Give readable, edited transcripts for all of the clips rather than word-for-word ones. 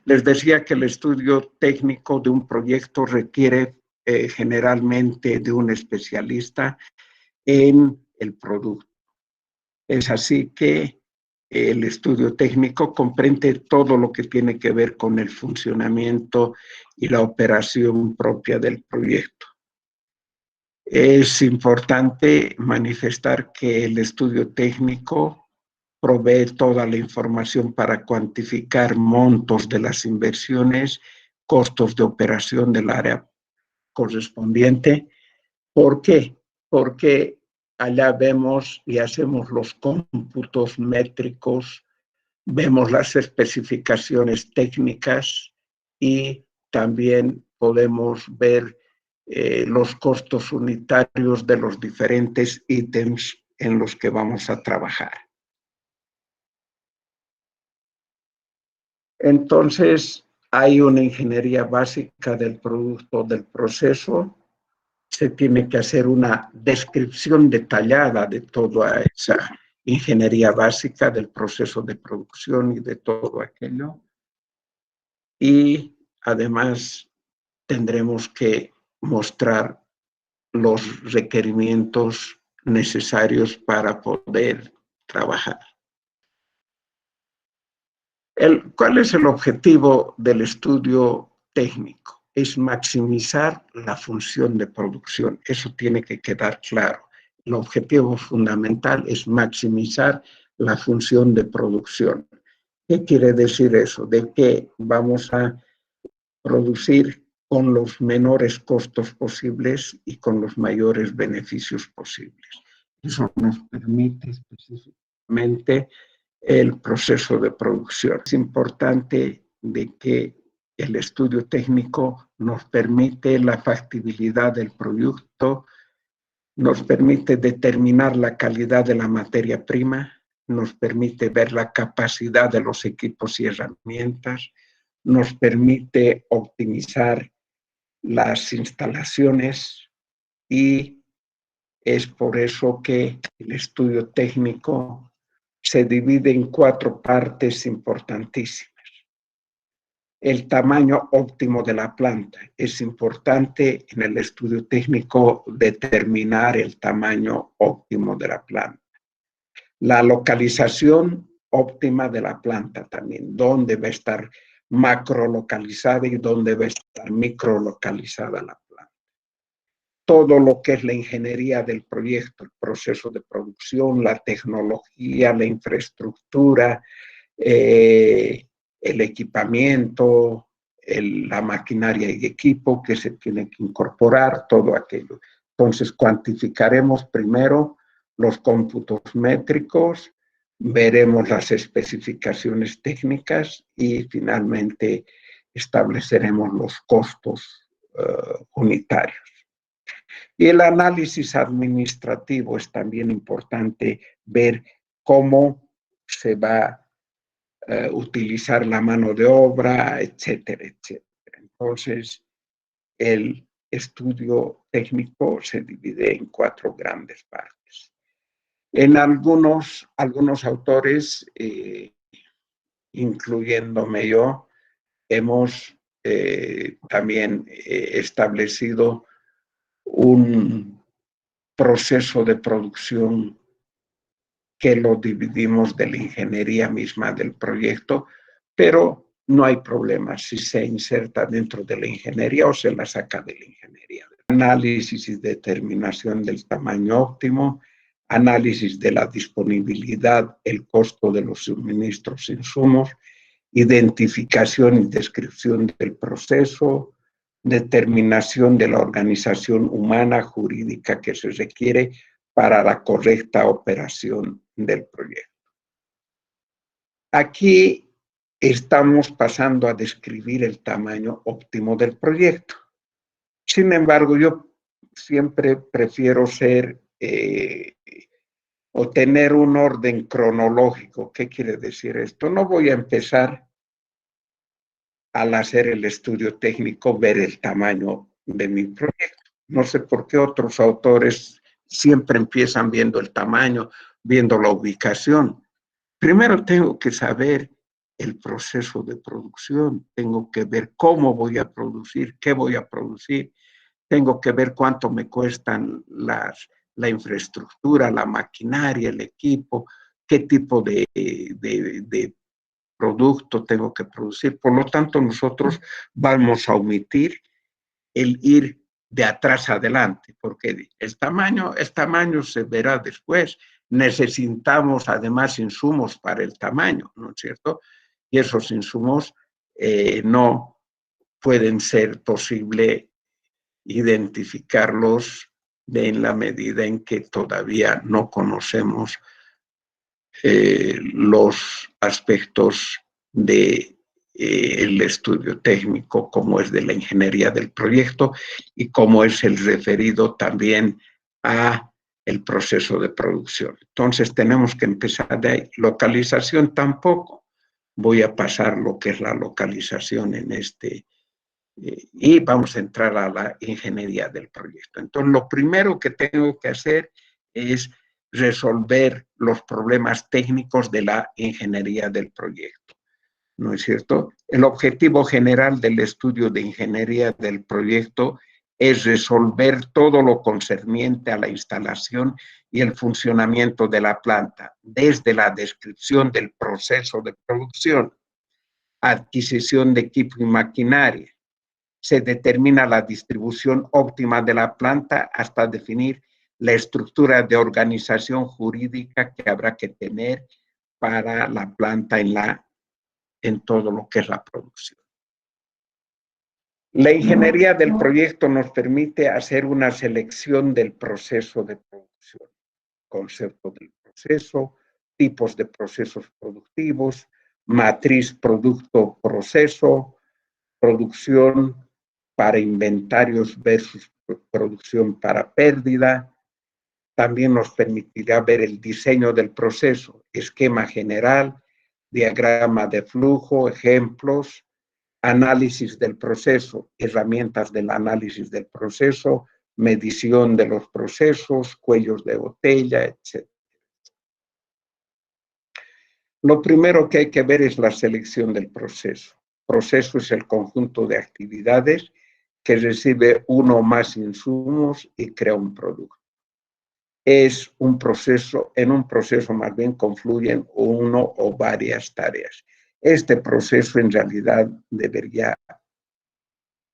Les decía que el estudio técnico de un proyecto requiere generalmente de un especialista en el producto. Es así que el estudio técnico comprende todo lo que tiene que ver con el funcionamiento y la operación propia del proyecto. Es importante manifestar que el estudio técnico provee toda la información para cuantificar montos de las inversiones, costos de operación del área correspondiente. ¿Por qué? Porque allá vemos y hacemos los cómputos métricos, vemos las especificaciones técnicas y también podemos ver los costos unitarios de los diferentes ítems en los que vamos a trabajar. Entonces, hay una ingeniería básica del producto, del proceso. Se tiene que hacer una descripción detallada de toda esa ingeniería básica del proceso de producción y de todo aquello. Y además tendremos que mostrar los requerimientos necesarios para poder trabajar. ¿Cuál es el objetivo del estudio técnico? Es maximizar la función de producción. Eso tiene que quedar claro. El objetivo fundamental es maximizar la función de producción. ¿Qué quiere decir eso? De que vamos a producir con los menores costos posibles y con los mayores beneficios posibles. Eso nos permite específicamente el proceso de producción. Es importante de que el estudio técnico nos permite la factibilidad del producto, nos permite determinar la calidad de la materia prima, nos permite ver la capacidad de los equipos y herramientas, nos permite optimizar las instalaciones y es por eso que el estudio técnico se divide en 4 partes importantísimas. El tamaño óptimo de la planta. Es importante en el estudio técnico determinar el tamaño óptimo de la planta. La localización óptima de la planta también, dónde va a estar macrolocalizada y dónde va a estar microlocalizada la planta. Todo lo que es la ingeniería del proyecto, el proceso de producción, la tecnología, la infraestructura, el equipamiento, la maquinaria y equipo que se tiene que incorporar, todo aquello. Entonces, cuantificaremos primero los cómputos métricos, veremos las especificaciones técnicas y finalmente estableceremos los costos unitarios. Y el análisis administrativo es también importante ver cómo se va a utilizar la mano de obra, etcétera, etcétera. Entonces, el estudio técnico se divide en 4 grandes partes. En algunos autores, incluyéndome yo, hemos también establecido un proceso de producción que lo dividimos de la ingeniería misma del proyecto, pero no hay problema si se inserta dentro de la ingeniería o se la saca de la ingeniería. Análisis y determinación del tamaño óptimo, análisis de la disponibilidad, el costo de los suministros e insumos, identificación y descripción del proceso, determinación de la organización humana jurídica que se requiere para la correcta operación del proyecto. Aquí estamos pasando a describir el tamaño óptimo del proyecto. Sin embargo, yo siempre prefiero o tener un orden cronológico. ¿Qué quiere decir esto? No voy a empezar al hacer el estudio técnico ver el tamaño de mi proyecto. No sé por qué otros autores siempre empiezan viendo el tamaño, viendo la ubicación. Primero tengo que saber el proceso de producción, tengo que ver cómo voy a producir, qué voy a producir, tengo que ver cuánto me cuestan la infraestructura, la maquinaria, el equipo, qué tipo de producto tengo que producir. Por lo tanto, nosotros vamos a omitir el ir de atrás adelante, porque el tamaño se verá después. Necesitamos además insumos para el tamaño, ¿no es cierto? Y esos insumos no pueden ser posible identificarlos en la medida en que todavía no conocemos los aspectos de el estudio técnico, como es de la ingeniería del proyecto y como es el referido también a el proceso de producción. Entonces tenemos que empezar de ahí. Localización tampoco. Voy a pasar lo que es la localización en y vamos a entrar a la ingeniería del proyecto. Entonces, lo primero que tengo que hacer es resolver los problemas técnicos de la ingeniería del proyecto, ¿no es cierto? El objetivo general del estudio de ingeniería del proyecto es resolver todo lo concerniente a la instalación y el funcionamiento de la planta, desde la descripción del proceso de producción, adquisición de equipo y maquinaria. Se determina la distribución óptima de la planta hasta definir la estructura de organización jurídica que habrá que tener para la planta en todo lo que es la producción. La ingeniería del proyecto nos permite hacer una selección del proceso de producción, concepto del proceso, tipos de procesos productivos, matriz producto-proceso, producción para inventarios versus producción para pérdida. También nos permitirá ver el diseño del proceso, esquema general, diagrama de flujo, ejemplos, análisis del proceso, herramientas del análisis del proceso, medición de los procesos, cuellos de botella, etc. Lo primero que hay que ver es la selección del proceso. Proceso es el conjunto de actividades que recibe uno o más insumos y crea un producto. Es un proceso, en un proceso más bien confluyen uno o varias tareas. Este proceso en realidad debería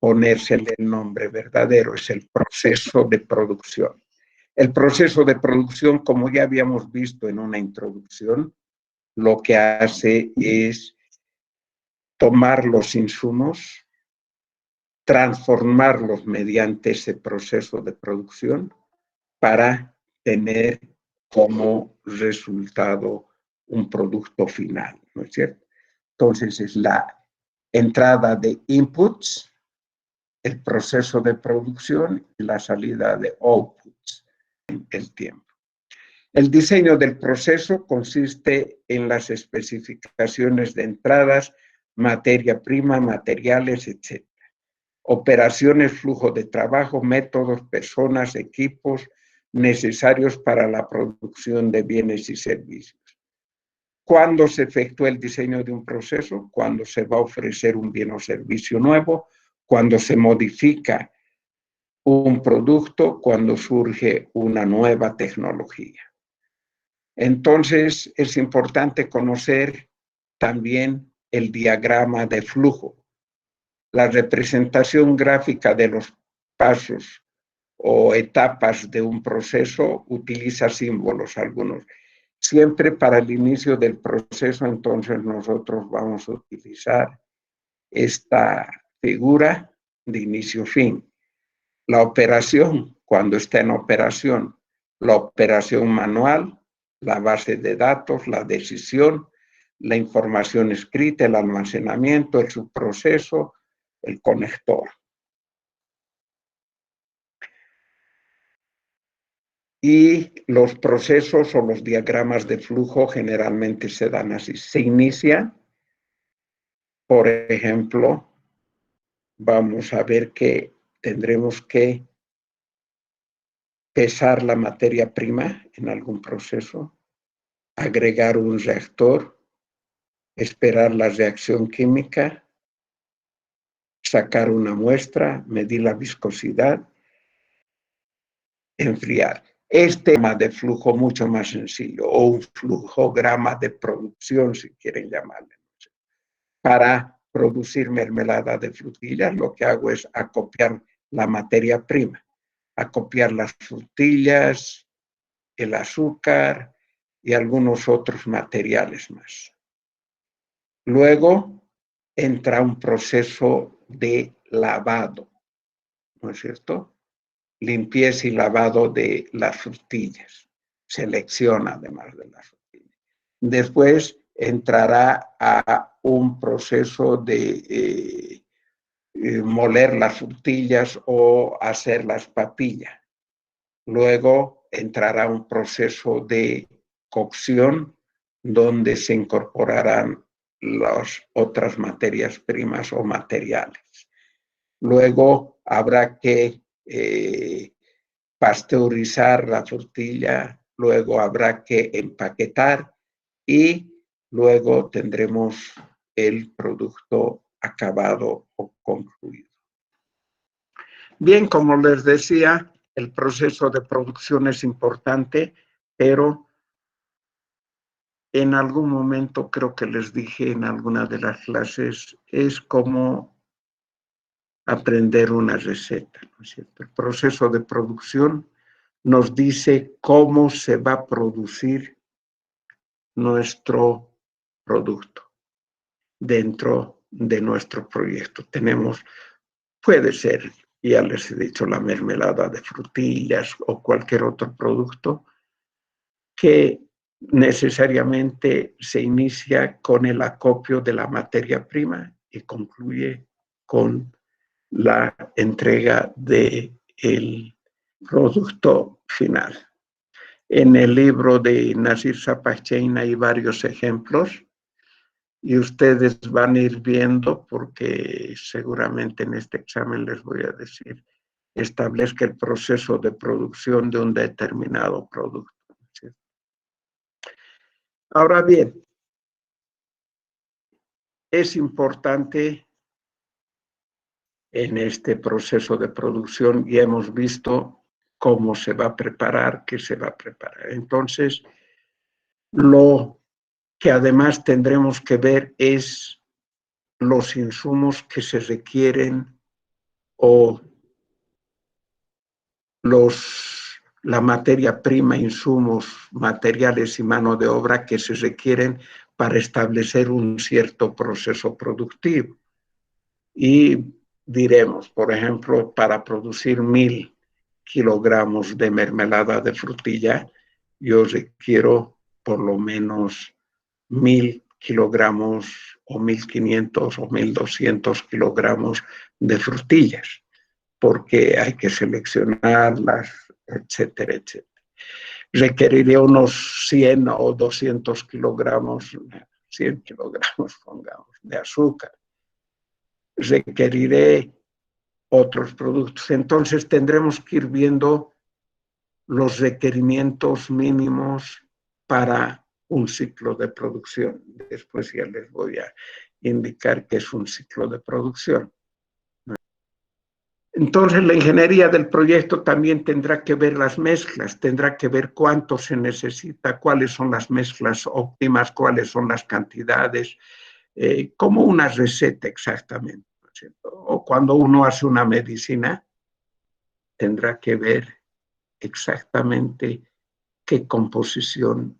ponérsele el nombre verdadero, es el proceso de producción. El proceso de producción, como ya habíamos visto en una introducción, lo que hace es tomar los insumos, transformarlos mediante ese proceso de producción para tener como resultado un producto final, ¿no es cierto? Entonces es la entrada de inputs, el proceso de producción y la salida de outputs, el tiempo. El diseño del proceso consiste en las especificaciones de entradas, materia prima, materiales, etc. Operaciones, flujo de trabajo, métodos, personas, equipos necesarios para la producción de bienes y servicios. ¿Cuándo se efectúa el diseño de un proceso? Cuando se va a ofrecer un bien o servicio nuevo, cuando se modifica un producto, cuando surge una nueva tecnología. Entonces, es importante conocer también el diagrama de flujo. La representación gráfica de los pasos o etapas de un proceso utiliza símbolos algunos. Siempre para el inicio del proceso, entonces nosotros vamos a utilizar esta figura de inicio-fin. La operación, cuando está en operación, la operación manual, la base de datos, la decisión, la información escrita, el almacenamiento, el subproceso, el conector. Y los procesos o los diagramas de flujo generalmente se dan así. Se inicia, por ejemplo, vamos a ver que tendremos que pesar la materia prima en algún proceso, agregar un reactor, esperar la reacción química, sacar una muestra, medir la viscosidad, enfriar. Este tema de flujo mucho más sencillo, o un flujograma de producción, si quieren llamarle. Para producir mermelada de frutillas, lo que hago es acopiar la materia prima, acopiar las frutillas, el azúcar y algunos otros materiales más. Luego entra un proceso de lavado, ¿no es cierto? Limpieza y lavado de las frutillas. Selecciona además de las frutillas. Después entrará a un proceso de moler las frutillas o hacer las papillas. Luego entrará un proceso de cocción donde se incorporarán las otras materias primas o materiales. Luego habrá que pasteurizar la frutilla, luego habrá que empaquetar y luego tendremos el producto acabado o concluido. Bien, como les decía, el proceso de producción es importante, pero en algún momento creo que les dije en alguna de las clases, es como aprender una receta, ¿no es cierto? El proceso de producción nos dice cómo se va a producir nuestro producto dentro de nuestro proyecto. Puede ser, ya les he dicho, la mermelada de frutillas o cualquier otro producto que necesariamente se inicia con el acopio de la materia prima y concluye con la entrega del producto final. En el libro de Nasir Sapachein hay varios ejemplos y ustedes van a ir viendo, porque seguramente en este examen les voy a decir, establezca el proceso de producción de un determinado producto. ¿Sí? Ahora bien, es importante en este proceso de producción, y hemos visto cómo se va a preparar, qué se va a preparar. Entonces, lo que además tendremos que ver es los insumos que se requieren o la materia prima, insumos, materiales y mano de obra que se requieren para establecer un cierto proceso productivo. Y diremos, por ejemplo, para producir 1000 kilogramos de mermelada de frutilla, yo requiero por lo menos 1000 kilogramos o 1500 o 1200 kilogramos de frutillas, porque hay que seleccionarlas, etcétera, etcétera. Requeriré unos 100 o 200 kilogramos, 100 kilogramos, pongamos, de azúcar. Requeriré otros productos. Entonces tendremos que ir viendo los requerimientos mínimos para un ciclo de producción. Después ya les voy a indicar qué es un ciclo de producción. Entonces la ingeniería del proyecto también tendrá que ver las mezclas, tendrá que ver cuánto se necesita, cuáles son las mezclas óptimas, cuáles son las cantidades, como una receta exactamente, ¿no es cierto? O cuando uno hace una medicina, tendrá que ver exactamente qué composición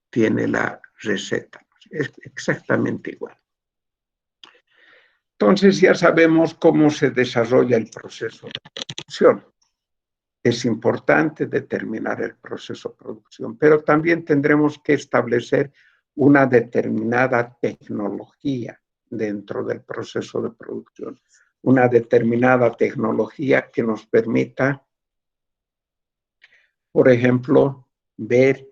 tiene la receta. Es exactamente igual. Entonces ya sabemos cómo se desarrolla el proceso de producción. Es importante determinar el proceso de producción, pero también tendremos que establecer una determinada tecnología dentro del proceso de producción, una determinada tecnología que nos permita, por ejemplo, ver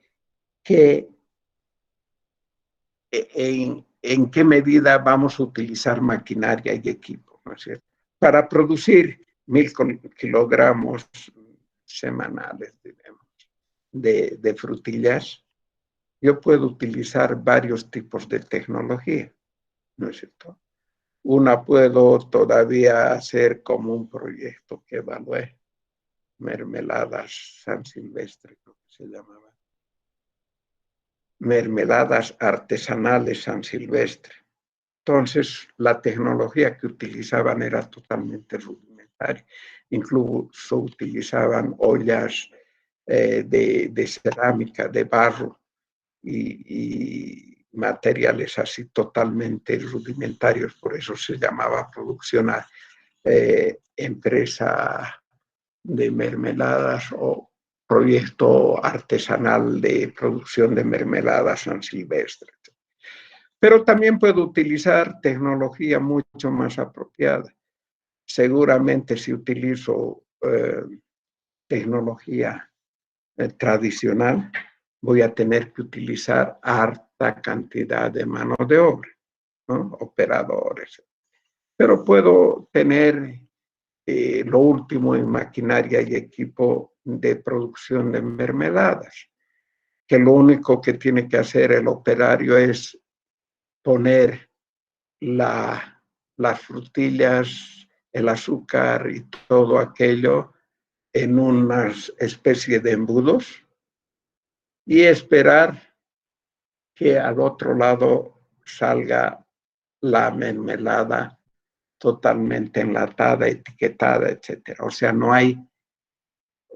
en qué medida vamos a utilizar maquinaria y equipo, ¿no es cierto? Para producir 1000 kilogramos semanales, digamos, de frutillas, yo puedo utilizar varios tipos de tecnología, ¿no es cierto? Una puedo todavía hacer como un proyecto que evalué, mermeladas San Silvestre, creo que se llamaba. Mermeladas artesanales San Silvestre. Entonces, la tecnología que utilizaban era totalmente rudimentaria. Incluso utilizaban ollas de cerámica, de barro y materiales así totalmente rudimentarios. Por eso se llamaba producción empresa de mermeladas o proyecto artesanal de producción de mermeladas San Silvestre. Pero también puedo utilizar tecnología mucho más apropiada. Seguramente si utilizo tecnología tradicional, voy a tener que utilizar harta cantidad de mano de obra, ¿no? Operadores. Pero puedo tener lo último en maquinaria y equipo de producción de mermeladas, que lo único que tiene que hacer el operario es poner las frutillas, el azúcar y todo aquello en una especie de embudos y esperar que al otro lado salga la mermelada totalmente enlatada, etiquetada, etcétera. O sea, no hay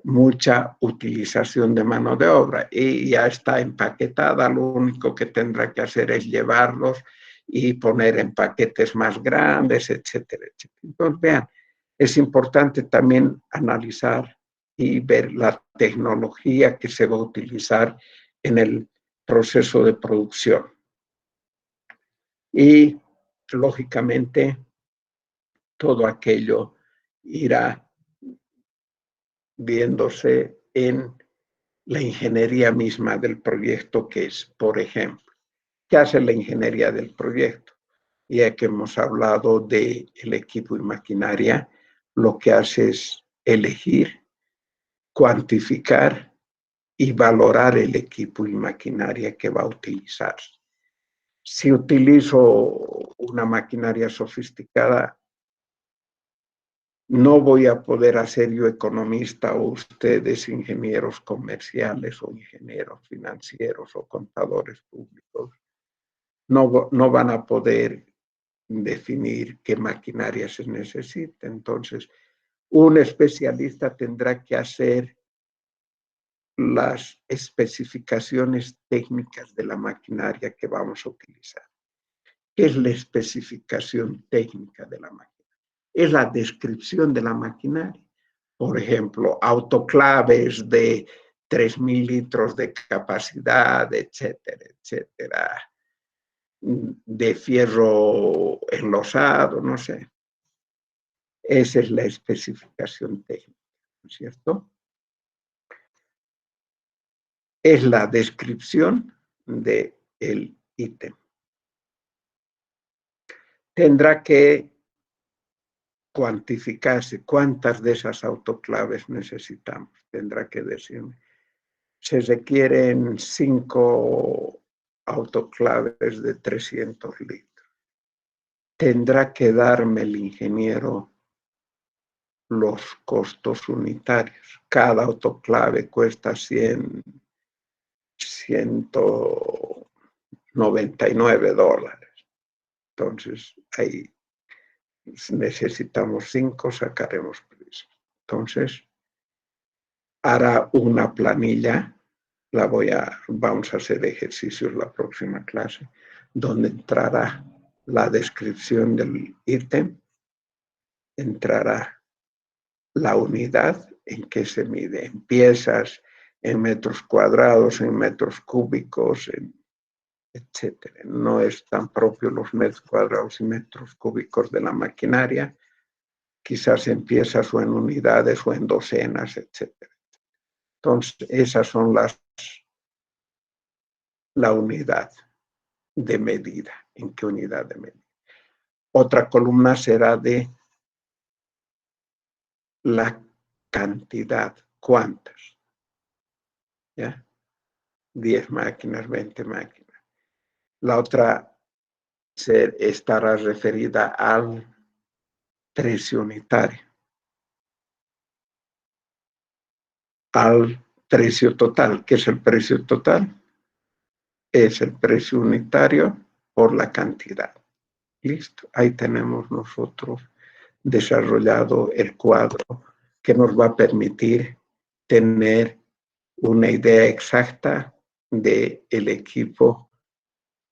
mucha utilización de mano de obra y ya está empaquetada, lo único que tendrá que hacer es llevarlos y poner en paquetes más grandes, etcétera, etcétera. Entonces, vean, es importante también analizar y ver la tecnología que se va a utilizar en el proceso de producción. Y, lógicamente, todo aquello irá viéndose en la ingeniería misma del proyecto, que es, por ejemplo, ¿qué hace la ingeniería del proyecto? Ya que hemos hablado del equipo y maquinaria, lo que hace es elegir, cuantificar y valorar el equipo y maquinaria que va a utilizar. Si utilizo una maquinaria sofisticada, no voy a poder hacer yo economista o ustedes ingenieros comerciales o ingenieros financieros o contadores públicos. No van a poder definir qué maquinaria se necesita. Entonces, un especialista tendrá que hacer las especificaciones técnicas de la maquinaria que vamos a utilizar. ¿Qué es la especificación técnica de la maquinaria? Es la descripción de la maquinaria. Por ejemplo, autoclaves de 3.000 litros de capacidad, etcétera, etcétera, de fierro enlosado, no sé. Esa es la especificación técnica, ¿no es cierto? Es la descripción del ítem. Tendrá que cuantificarse cuántas de esas autoclaves necesitamos. Tendrá que decirme. Se requieren 5 autoclaves de 300 litros. Tendrá que darme el ingeniero los costos unitarios. Cada autoclave cuesta $199. Entonces, ahí necesitamos 5, sacaremos precio. Entonces, hará una planilla, vamos a hacer ejercicios la próxima clase, donde entrará la descripción del ítem, entrará la unidad en que se mide, en piezas, en metros cuadrados, en metros cúbicos, etcétera. No es tan propio los metros cuadrados y metros cúbicos de la maquinaria, quizás en piezas o en unidades o en docenas, etcétera. Entonces, esas son la unidad de medida. ¿En qué unidad de medida? Otra columna será de la cantidad, cuántas. ¿Ya? 10 máquinas, 20 máquinas. La otra estará referida al precio unitario, al precio total. ¿Qué es el precio total? Es el precio unitario por la cantidad. Listo, ahí tenemos nosotros desarrollado el cuadro que nos va a permitir tener una idea exacta del equipo,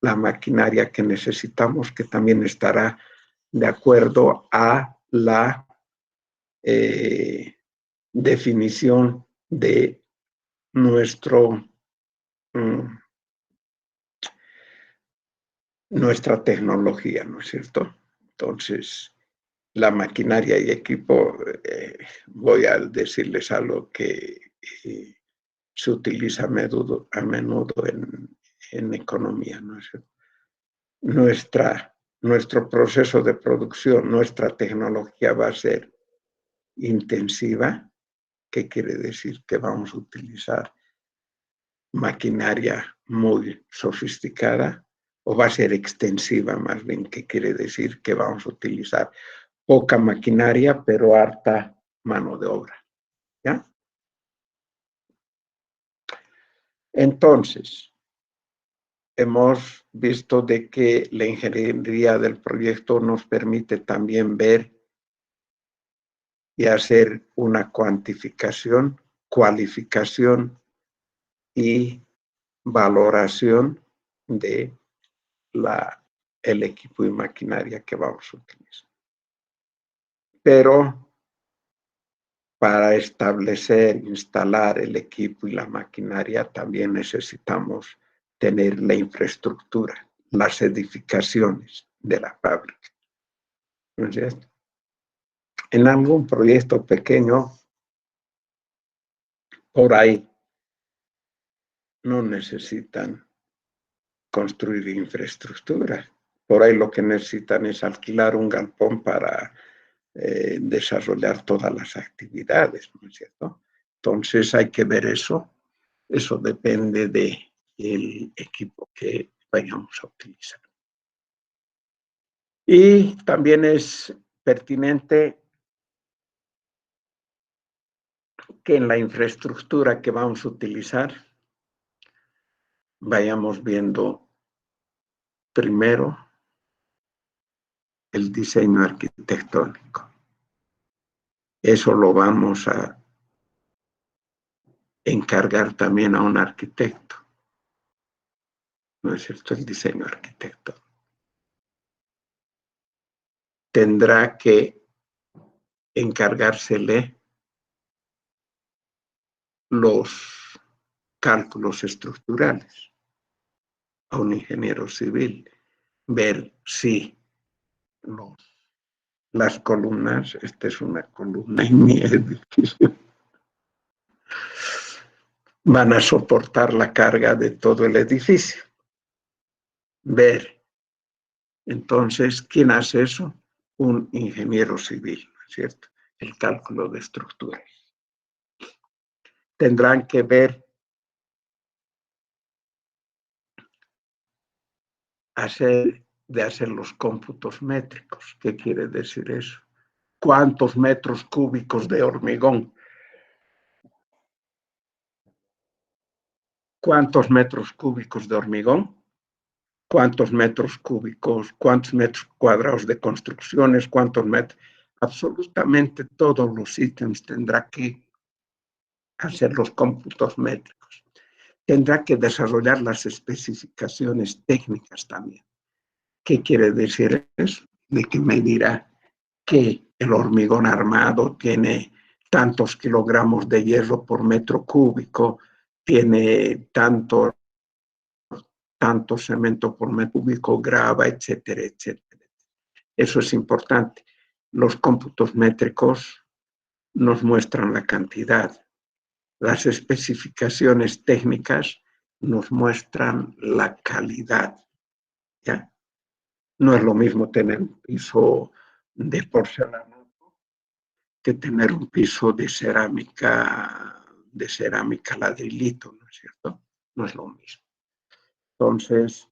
la maquinaria que necesitamos, que también estará de acuerdo a la definición de nuestro, nuestra tecnología, ¿no es cierto? Entonces, la maquinaria y equipo, voy a decirles algo que se utiliza a menudo en economía, ¿no es cierto? Nuestro proceso de producción, nuestra tecnología va a ser intensiva. ¿Qué quiere decir? Que vamos a utilizar maquinaria muy sofisticada, o va a ser extensiva más bien, ¿qué quiere decir? Que vamos a utilizar poca maquinaria, pero harta mano de obra, ¿ya? Entonces, hemos visto de que la ingeniería del proyecto nos permite también ver y hacer una cuantificación, cualificación y valoración de el equipo y maquinaria que vamos a utilizar. Pero para establecer, instalar el equipo y la maquinaria también necesitamos tener la infraestructura, las edificaciones de la fábrica. ¿No es cierto? En algún proyecto pequeño, por ahí, no necesitan construir infraestructura. Por ahí lo que necesitan es alquilar un galpón para desarrollar todas las actividades, ¿no es cierto? Entonces hay que ver eso. Eso depende del equipo que vayamos a utilizar. Y también es pertinente que en la infraestructura que vamos a utilizar vayamos viendo primero el diseño arquitectónico. Eso lo vamos a encargar también a un arquitecto, ¿no es cierto? El diseño arquitecto tendrá que encargársele los cálculos estructurales a un ingeniero civil, ver si las columnas, esta es una columna en mi edificio, van a soportar la carga de todo el edificio. Ver. Entonces, ¿quién hace eso? Un ingeniero civil, ¿no es cierto? El cálculo de estructuras. Tendrán que ver, hacer los cómputos métricos. ¿Qué quiere decir eso? ¿Cuántos metros cúbicos de hormigón? ¿Cuántos metros cúbicos de hormigón? ¿Cuántos metros cúbicos? ¿Cuántos metros cuadrados de construcciones? ¿Cuántos metros? Absolutamente todos los ítems tendrá que hacer los cómputos métricos. Tendrá que desarrollar las especificaciones técnicas también. ¿Qué quiere decir eso? De que me dirá que el hormigón armado tiene tantos kilogramos de hierro por metro cúbico, tiene tanto cemento por metro cúbico, grava, etcétera, etcétera. Eso es importante. Los cómputos métricos nos muestran la cantidad. Las especificaciones técnicas nos muestran la calidad. ¿Ya? No es lo mismo tener un piso de porcelana que tener un piso de cerámica ladrilito, ¿no es cierto? no es lo mismo. Entonces,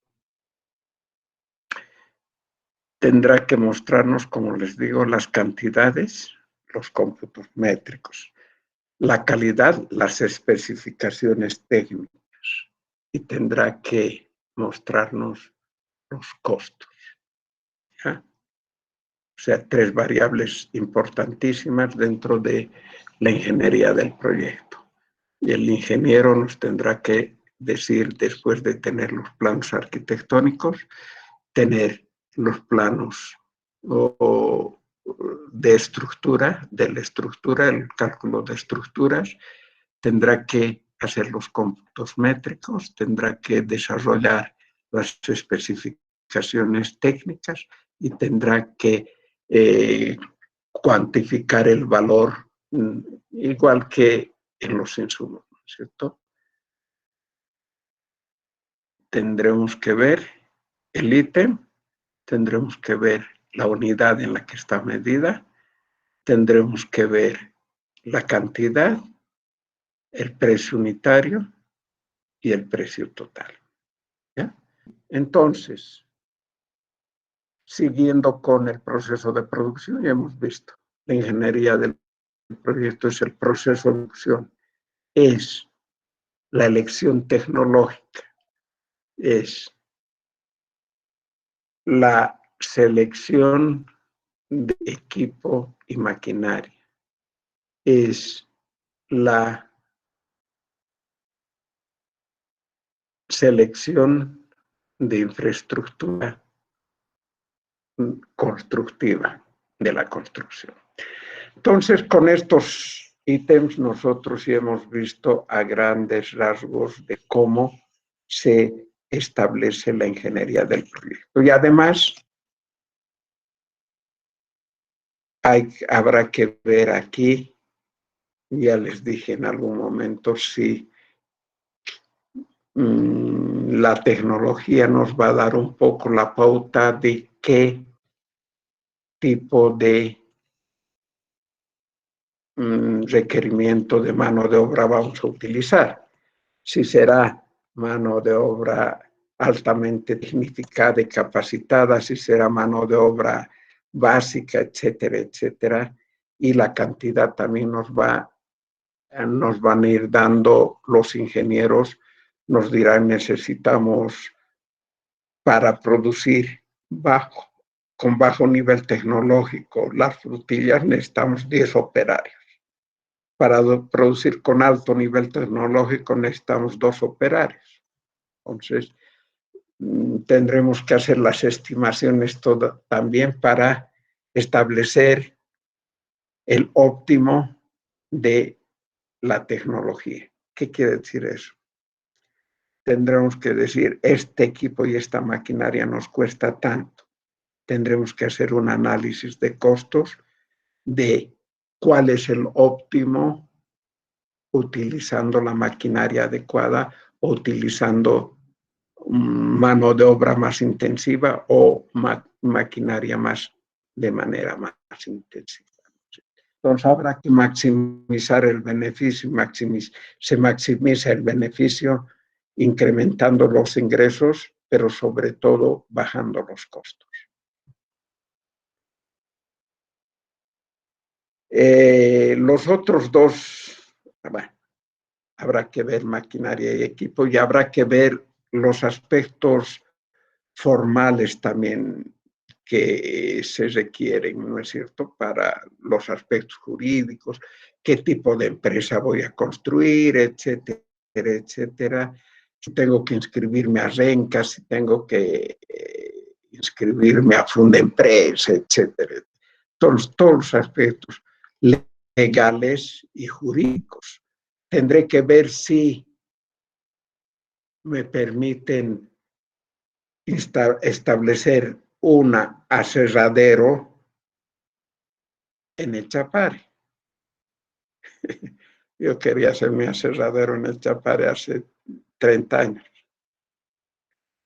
tendrá que mostrarnos, como les digo, las cantidades, los cómputos métricos, la calidad, las especificaciones técnicas, y tendrá que mostrarnos los costos. ¿Ya? O sea, 3 variables importantísimas dentro de la ingeniería del proyecto. Y el ingeniero nos tendrá que decir, después de tener los planos arquitectónicos, tener los planos de estructura, el cálculo de estructuras, tendrá que hacer los cómputos métricos, tendrá que desarrollar las especificaciones técnicas y tendrá que cuantificar el valor, igual que en los insumos, ¿no es cierto? Tendremos que ver el ítem, tendremos que ver la unidad en la que está medida, tendremos que ver la cantidad, el precio unitario y el precio total. ¿Ya? Entonces, siguiendo con el proceso de producción, ya hemos visto, la ingeniería del proyecto es el proceso de producción, es la elección tecnológica, es la selección de equipo y maquinaria, es la selección de infraestructura constructiva de la construcción. Entonces, con estos ítems nosotros sí hemos visto a grandes rasgos de cómo se establece la ingeniería del proyecto. Y además, habrá que ver aquí, ya les dije en algún momento, si la tecnología nos va a dar un poco la pauta de qué tipo de requerimiento de mano de obra vamos a utilizar. Si será mano de obra altamente tecnificada y capacitada, si será mano de obra básica, etcétera, etcétera. Y la cantidad también nos van a ir dando los ingenieros, nos dirán necesitamos para producir con bajo nivel tecnológico las frutillas necesitamos 10 operarios. Para producir con alto nivel tecnológico necesitamos 2 operarios. Entonces, tendremos que hacer las estimaciones también para establecer el óptimo de la tecnología. ¿Qué quiere decir eso? Tendremos que decir, este equipo y esta maquinaria nos cuesta tanto. Tendremos que hacer un análisis de costos de cuál es el óptimo utilizando la maquinaria adecuada o utilizando mano de obra más intensiva o maquinaria de manera más intensiva. Entonces habrá que maximizar el beneficio, se maximiza el beneficio incrementando los ingresos, pero sobre todo bajando los costos. Los otros dos, bueno, habrá que ver maquinaria y equipo y habrá que ver los aspectos formales también que se requieren, ¿no es cierto?, para los aspectos jurídicos, qué tipo de empresa voy a construir, etcétera, etcétera. Si tengo que inscribirme a Renca, si tengo que inscribirme a Fundempresa, etcétera. Todos los aspectos legales y jurídicos. Tendré que ver si me permiten establecer un aserradero en el Chapare. Yo quería hacer mi aserradero en el Chapare hace 30 años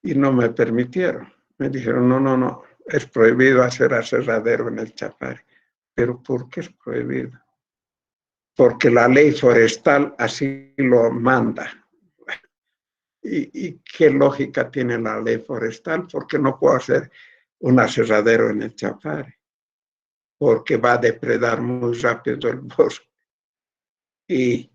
y no me permitieron. Me dijeron, no, es prohibido hacer aserradero en el Chapare. ¿Pero por qué es prohibido? Porque la ley forestal así lo manda. ¿Y qué lógica tiene la ley forestal? Porque no puedo hacer un aserradero en el Chapare, porque va a depredar muy rápido el bosque. Y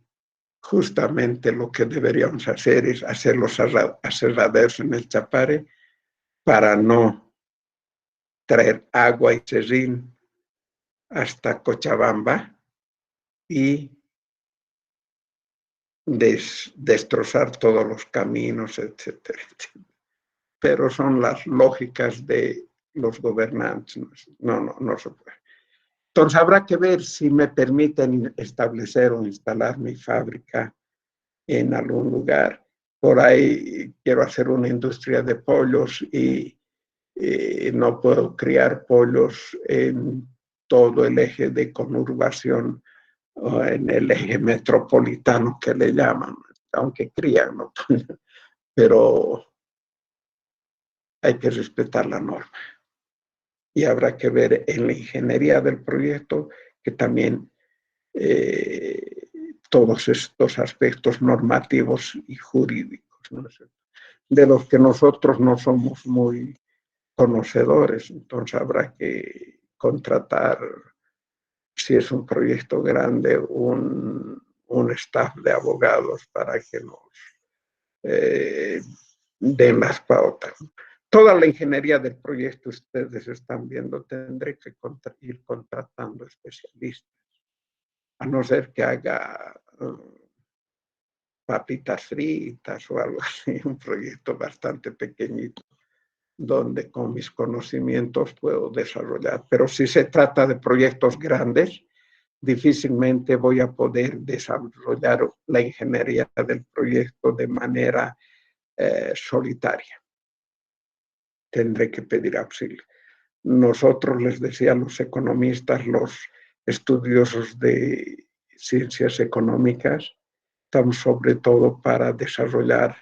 justamente lo que deberíamos hacer es hacer los aserraderos en el Chapare para no traer agua y serrín hasta Cochabamba y destrozar todos los caminos, etcétera, etcétera. Pero son las lógicas de los gobernantes. No se puede. Entonces habrá que ver si me permiten establecer o instalar mi fábrica en algún lugar. Por ahí quiero hacer una industria de pollos y no puedo criar pollos en todo el eje de conurbación o en el eje metropolitano que le llaman, aunque crían, ¿no? Pero hay que respetar la norma. Y habrá que ver en la ingeniería del proyecto que también todos estos aspectos normativos y jurídicos, ¿no? De los que nosotros no somos muy conocedores, entonces habrá que contratar, si es un proyecto grande, un staff de abogados para que nos den las pautas. Toda la ingeniería del proyecto ustedes están viendo, tendré que ir contratando especialistas, a no ser que haga papitas fritas o algo así, un proyecto bastante pequeñito, donde con mis conocimientos puedo desarrollar. Pero si se trata de proyectos grandes, difícilmente voy a poder desarrollar la ingeniería del proyecto de manera solitaria. Tendré que pedir auxilio. Nosotros, les decía a los economistas, los estudiosos de ciencias económicas, estamos sobre todo para desarrollar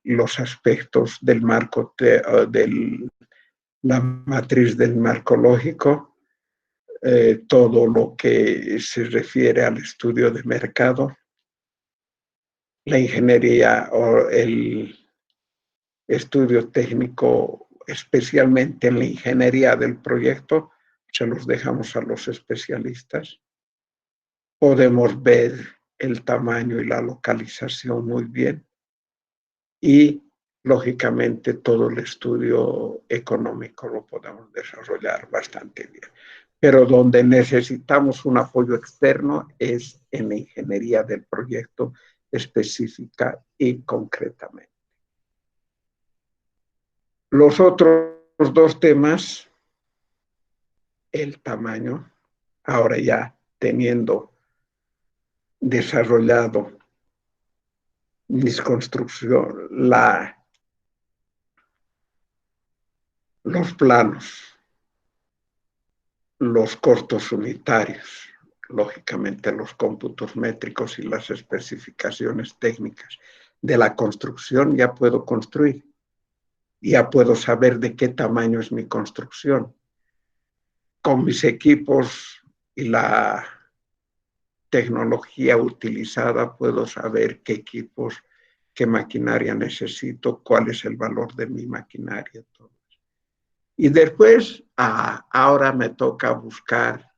los aspectos del marco, de la matriz del marco lógico, todo lo que se refiere al estudio de mercado, la ingeniería o el estudio técnico, especialmente en la ingeniería del proyecto, se los dejamos a los especialistas. Podemos ver el tamaño y la localización muy bien y, lógicamente, todo el estudio económico lo podemos desarrollar bastante bien. Pero donde necesitamos un apoyo externo es en la ingeniería del proyecto específica y concretamente. Los otros dos temas, el tamaño, ahora ya teniendo desarrollado mis construcciones, los planos, los costos unitarios, lógicamente los cómputos métricos y las especificaciones técnicas de la construcción, ya puedo construir. Ya puedo saber de qué tamaño es mi construcción. Con mis equipos y la tecnología utilizada puedo saber qué equipos, qué maquinaria necesito, cuál es el valor de mi maquinaria. Todo. Y después, ahora me toca buscar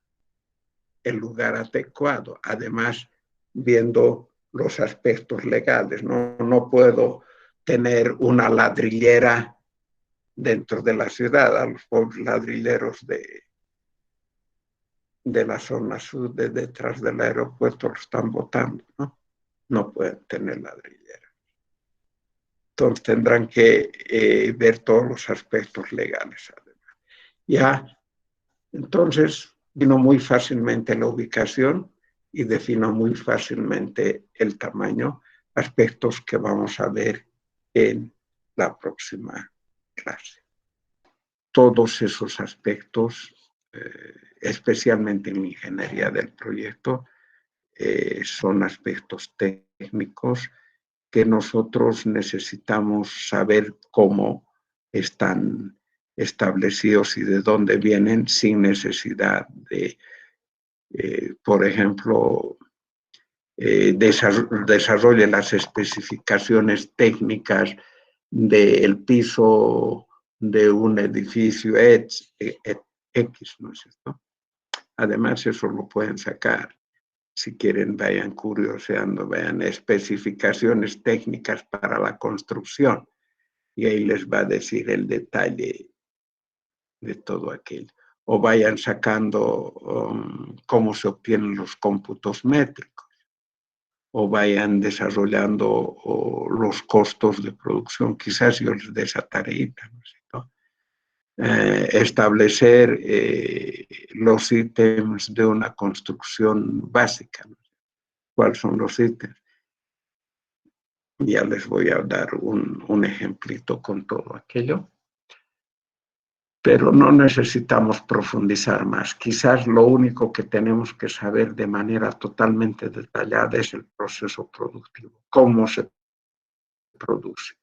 el lugar adecuado, además viendo los aspectos legales. No puedo tener una ladrillera dentro de la ciudad, a los pobres ladrilleros de la zona sur, de detrás del aeropuerto, lo están botando, ¿no? No pueden tener ladrillera. Entonces tendrán que ver todos los aspectos legales, además. Ya, entonces, defino muy fácilmente la ubicación y defino muy fácilmente el tamaño, aspectos que vamos a ver en la próxima clase. Todos esos aspectos, especialmente en la ingeniería del proyecto, son aspectos técnicos que nosotros necesitamos saber cómo están establecidos y de dónde vienen sin necesidad de, por ejemplo, desarrolle las especificaciones técnicas del piso de un edificio X, ¿no es cierto? Además, eso lo pueden sacar. Si quieren, vayan curioseando, vean especificaciones técnicas para la construcción y ahí les va a decir el detalle de todo aquello. O vayan sacando cómo se obtienen los cómputos métricos, o vayan desarrollando los costos de producción. Quizás yo les dé esa tareita, ¿no es cierto? Establecer los ítems de una construcción básica, ¿no? ¿Cuáles son los ítems? Ya les voy a dar un ejemplito con todo aquello. Pero no necesitamos profundizar más. Quizás lo único que tenemos que saber de manera totalmente detallada es el proceso productivo, cómo se produce.